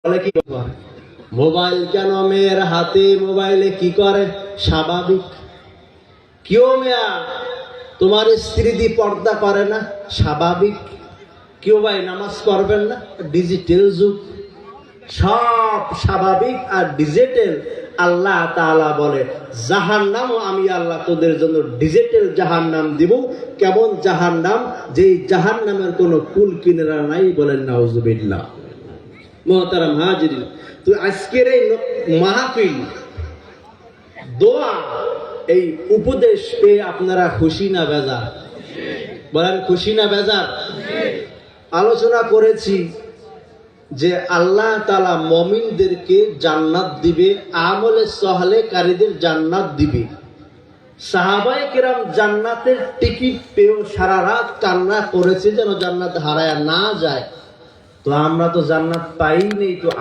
বলে কি মোবাইল কেন মেয়ের হাতে, মোবাইলে কি করে? স্বাভাবিক। কেউ মেয়া তোমার স্ত্রী দিয়ে পর্দা করে না? স্বাভাবিক। কেউ ভাই নামাজ পড়বেন না? ডিজিটাল যুগ, সব স্বাভাবিক আর ডিজিটাল। আল্লাহ তাআলা বলে জাহান্নামও আমি আল্লাহ তোদের জন্য ডিজিটাল জাহান্নাম দিব। কেমন জাহান্নাম? যেই জাহান্নামের কোনো কুল কিনারা নাই। বলেন নাউজুবিল্লাহ। মুহতারাম হাজিরিন, তো আজকের এই মাহফিল, দোয়া, এই উপদেশ পেয়ে আপনারা খুশি না বেজার? বলেন খুশি না বেজার? আলোচনা করেছি যে আল্লাহ তাআলা মুমিনদেরকে জান্নাত দিবে, আমলে সালেহকারীদের জান্নাত দিবে। সাহাবায়ে কেরাম জান্নাতের টিকিট পেয়েও সারা রাত কান্না করেছে যেন জান্নাত হারায় না যায়। তো আমরা তো জান্নাত পাই নাই। তো